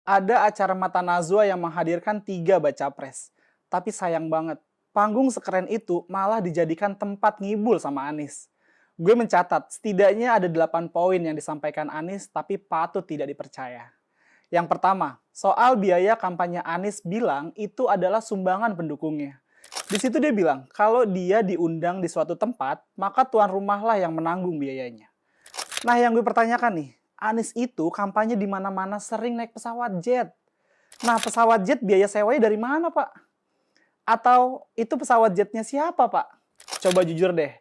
Ada acara Mata Najwa yang menghadirkan 3 baca pres. Tapi sayang banget, panggung sekeren itu malah dijadikan tempat ngibul sama Anies. Gue mencatat, setidaknya ada 8 poin yang disampaikan Anies tapi patut tidak dipercaya. Yang pertama, soal biaya kampanye Anies bilang itu adalah sumbangan pendukungnya. Di situ dia bilang, kalau dia diundang di suatu tempat, maka tuan rumahlah yang menanggung biayanya. Nah, yang gue pertanyakan nih, Anies itu kampanye di mana-mana sering naik pesawat jet. Nah, pesawat jet biaya sewanya dari mana, Pak? Atau itu pesawat jetnya siapa, Pak? Coba jujur deh.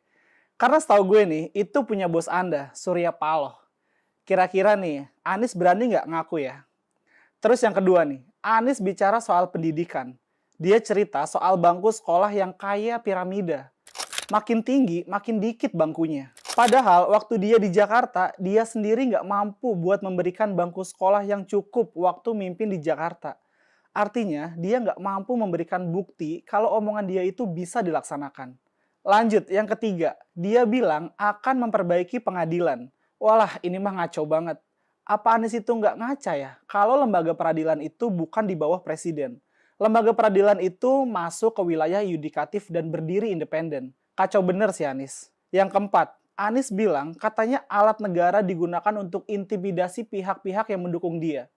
Karena setahu gue nih, itu punya bos Anda, Surya Paloh. Kira-kira nih, Anies berani nggak ngaku ya? Terus yang kedua nih, Anies bicara soal pendidikan. Dia cerita soal bangku sekolah yang kaya piramida. Makin tinggi, makin dikit bangkunya. Padahal waktu dia di Jakarta, dia sendiri nggak mampu buat memberikan bangku sekolah yang cukup waktu mimpin di Jakarta. Artinya, dia nggak mampu memberikan bukti kalau omongan dia itu bisa dilaksanakan. Lanjut, yang ketiga, dia bilang akan memperbaiki pengadilan. Walah, ini mah ngaco banget. Apa Anies itu nggak ngaca ya? Kalau lembaga peradilan itu bukan di bawah presiden. Lembaga peradilan itu masuk ke wilayah yudikatif dan berdiri independen. Kacau bener sih Anies. Yang keempat, Anies bilang katanya alat negara digunakan untuk intimidasi pihak-pihak yang mendukung dia.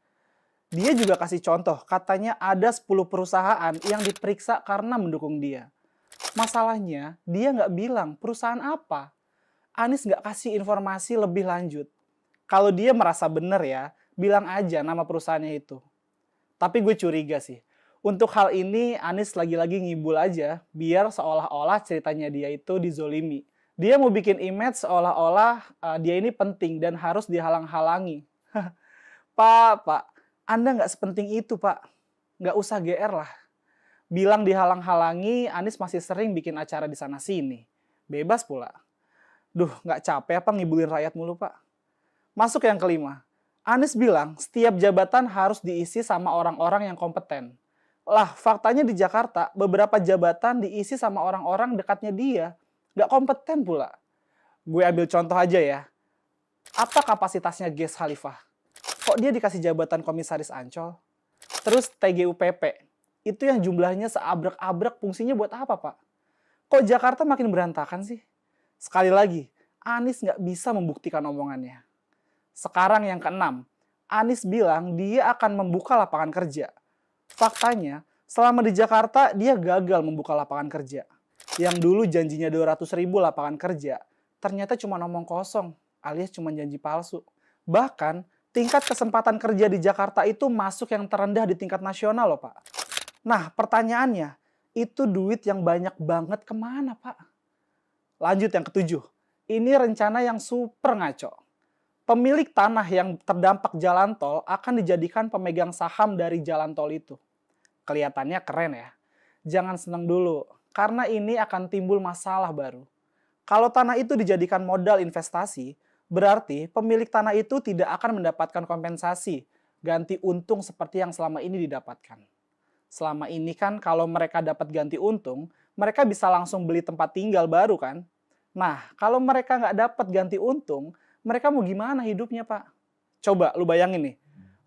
Dia juga kasih contoh, katanya ada 10 perusahaan yang diperiksa karena mendukung dia. Masalahnya, dia nggak bilang perusahaan apa. Anies nggak kasih informasi lebih lanjut. Kalau dia merasa benar ya, bilang aja nama perusahaannya itu. Tapi gue curiga sih. Untuk hal ini Anies lagi-lagi ngibul aja, biar seolah-olah ceritanya dia itu dizolimi. Dia mau bikin image seolah-olah dia ini penting dan harus dihalang-halangi. Pak, Anda nggak sepenting itu, Pak. Nggak usah GR lah. Bilang dihalang-halangi, Anies masih sering bikin acara di sana-sini. Bebas pula. Duh, nggak capek apa ngibulin rakyat mulu, Pak? Masuk yang kelima. Anies bilang setiap jabatan harus diisi sama orang-orang yang kompeten. Lah, faktanya di Jakarta, beberapa jabatan diisi sama orang-orang dekatnya dia. Nggak kompeten pula. Gue ambil contoh aja ya. Apa kapasitasnya Ges Khalifah? Kok dia dikasih jabatan komisaris Ancol? Terus TGUPP, itu yang jumlahnya seabrek-abrek fungsinya buat apa, Pak? Kok Jakarta makin berantakan sih? Sekali lagi, Anies nggak bisa membuktikan omongannya. Sekarang yang keenam, Anies bilang dia akan membuka lapangan kerja. Faktanya, selama di Jakarta dia gagal membuka lapangan kerja. Yang dulu janjinya 200.000 lapangan kerja, ternyata cuma omong kosong, alias cuma janji palsu. Bahkan, tingkat kesempatan kerja di Jakarta itu masuk yang terendah di tingkat nasional loh, Pak. Nah, pertanyaannya, itu duit yang banyak banget kemana, Pak? Lanjut yang ketujuh, ini rencana yang super ngaco. Pemilik tanah yang terdampak jalan tol akan dijadikan pemegang saham dari jalan tol itu. Kelihatannya keren ya. Jangan senang dulu, karena ini akan timbul masalah baru. Kalau tanah itu dijadikan modal investasi, berarti pemilik tanah itu tidak akan mendapatkan kompensasi, ganti untung seperti yang selama ini didapatkan. Selama ini kan kalau mereka dapat ganti untung, mereka bisa langsung beli tempat tinggal baru kan? Nah, kalau mereka nggak dapat ganti untung, mereka mau gimana hidupnya, Pak? Coba lu bayangin nih,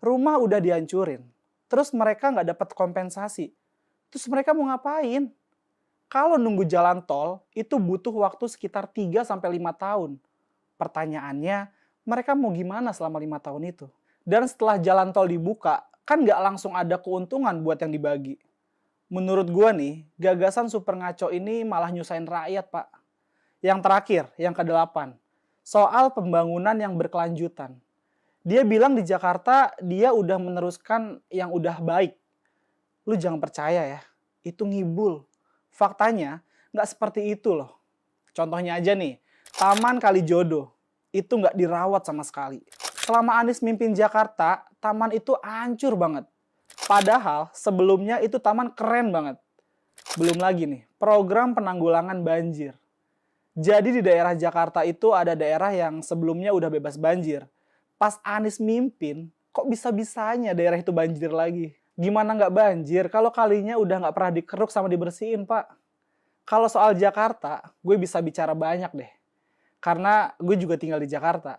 rumah udah dihancurin, terus mereka nggak dapat kompensasi. Terus mereka mau ngapain? Kalau nunggu jalan tol, itu butuh waktu sekitar 3 sampai 5 tahun. Pertanyaannya, mereka mau gimana selama 5 tahun itu? Dan setelah jalan tol dibuka, kan nggak langsung ada keuntungan buat yang dibagi. Menurut gua nih, gagasan super ngaco ini malah nyusahin rakyat, Pak. Yang terakhir, yang kedelapan, soal pembangunan yang berkelanjutan. Dia bilang di Jakarta dia udah meneruskan yang udah baik. Lu jangan percaya ya, itu ngibul. Faktanya nggak seperti itu loh. Contohnya aja nih, Taman Kalijodo itu nggak dirawat sama sekali. Selama Anies mimpin Jakarta, taman itu hancur banget. Padahal sebelumnya itu taman keren banget. Belum lagi nih, program penanggulangan banjir. Jadi di daerah Jakarta itu ada daerah yang sebelumnya udah bebas banjir. Pas Anies mimpin, kok bisa-bisanya daerah itu banjir lagi? Gimana nggak banjir kalau kalinya udah nggak pernah dikeruk sama dibersihin, Pak? Kalau soal Jakarta, gue bisa bicara banyak deh. Karena gue juga tinggal di Jakarta.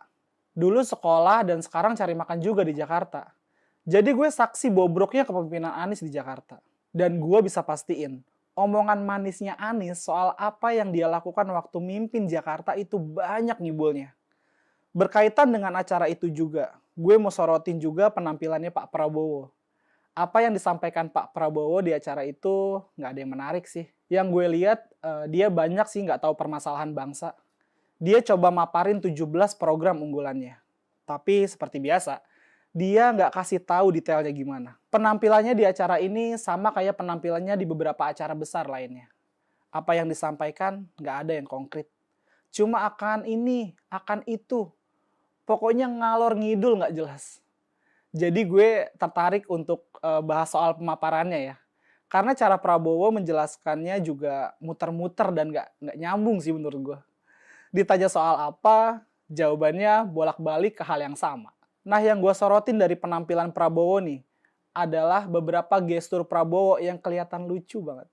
Dulu sekolah dan sekarang cari makan juga di Jakarta. Jadi gue saksi bobroknya kepemimpinan Anies di Jakarta. Dan gue bisa pastiin, omongan manisnya Anies soal apa yang dia lakukan waktu mimpin Jakarta itu banyak ngibulnya. Berkaitan dengan acara itu juga, gue mau sorotin juga penampilannya Pak Prabowo. Apa yang disampaikan Pak Prabowo di acara itu nggak ada yang menarik sih. Yang gue lihat, dia banyak sih nggak tahu permasalahan bangsa. Dia coba maparin 17 program unggulannya. Tapi seperti biasa, dia nggak kasih tahu detailnya gimana. Penampilannya di acara ini sama kayak penampilannya di beberapa acara besar lainnya. Apa yang disampaikan nggak ada yang konkret. Cuma akan ini, akan itu. Pokoknya ngalor ngidul nggak jelas. Jadi gue tertarik untuk bahas soal pemaparannya ya. Karena cara Prabowo menjelaskannya juga muter-muter dan nggak nyambung sih menurut gue. Ditanya soal apa, jawabannya bolak-balik ke hal yang sama. Nah, yang gue sorotin dari penampilan Prabowo nih, adalah beberapa gestur Prabowo yang kelihatan lucu banget.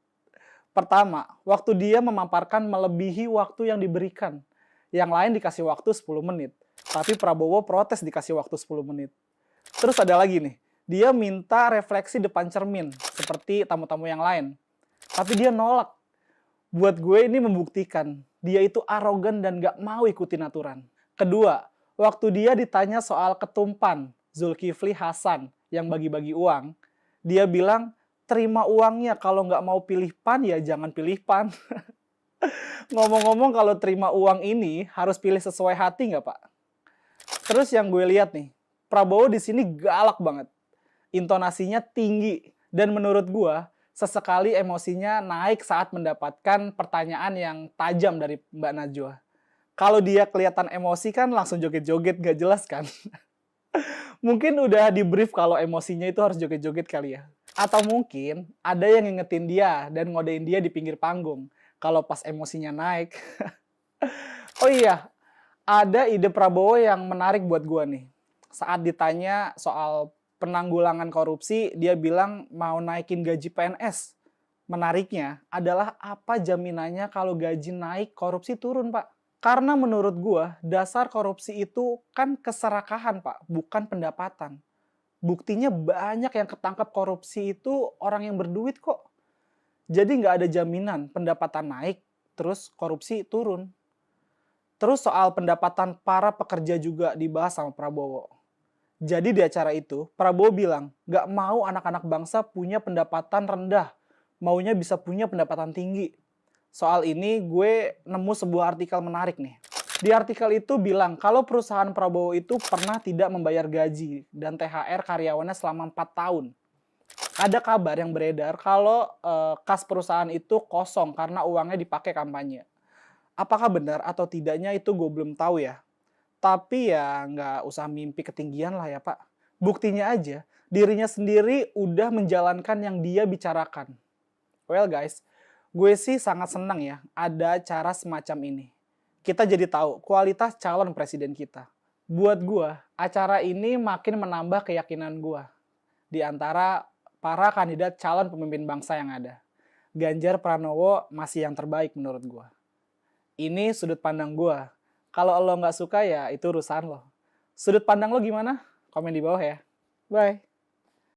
Pertama, waktu dia memaparkan melebihi waktu yang diberikan. Yang lain dikasih waktu 10 menit. Tapi Prabowo protes dikasih waktu 10 menit. Terus ada lagi nih, dia minta refleksi depan cermin, seperti tamu-tamu yang lain. Tapi dia nolak. Buat gue ini membuktikan dia itu arogan dan gak mau ikutin aturan. Kedua, waktu dia ditanya soal ketumpan Zulkifli Hasan yang bagi-bagi uang, dia bilang terima uangnya, kalau nggak mau pilih PAN ya jangan pilih PAN. Ngomong-ngomong kalau terima uang ini harus pilih sesuai hati nggak Pak? Terus yang gue lihat nih, Prabowo di sini galak banget. Intonasinya tinggi dan menurut gue sesekali emosinya naik saat mendapatkan pertanyaan yang tajam dari Mbak Najwa. Kalau dia kelihatan emosi kan langsung joget-joget gak jelas kan. Mungkin udah di brief kalau emosinya itu harus joget-joget kali ya. Atau mungkin ada yang ngingetin dia dan ngodein dia di pinggir panggung kalau pas emosinya naik. Oh iya, ada ide Prabowo yang menarik buat gua nih. Saat ditanya soal penanggulangan korupsi, dia bilang mau naikin gaji PNS. Menariknya adalah apa jaminannya kalau gaji naik korupsi turun, Pak? Karena menurut gua, dasar korupsi itu kan keserakahan, Pak, bukan pendapatan. Buktinya banyak yang ketangkap korupsi itu orang yang berduit kok. Jadi nggak ada jaminan pendapatan naik, terus korupsi turun. Terus soal pendapatan para pekerja juga dibahas sama Prabowo. Jadi di acara itu, Prabowo bilang, nggak mau anak-anak bangsa punya pendapatan rendah, maunya bisa punya pendapatan tinggi. Soal ini gue nemu sebuah artikel menarik nih. Di artikel itu bilang kalau perusahaan Prabowo itu pernah tidak membayar gaji dan THR karyawannya selama 4 tahun. Ada kabar yang beredar kalau kas perusahaan itu kosong karena uangnya dipakai kampanye. Apakah benar atau tidaknya itu gue belum tahu ya. Tapi ya nggak usah mimpi ketinggian lah ya Pak. Buktinya aja, dirinya sendiri udah menjalankan yang dia bicarakan. Well guys, gue sih sangat senang ya ada cara semacam ini. Kita jadi tahu kualitas calon presiden kita. Buat gue, acara ini makin menambah keyakinan gue di antara para kandidat calon pemimpin bangsa yang ada. Ganjar Pranowo masih yang terbaik menurut gue. Ini sudut pandang gue. Kalau lo nggak suka ya itu urusan lo. Sudut pandang lo gimana? Komen di bawah ya. Bye.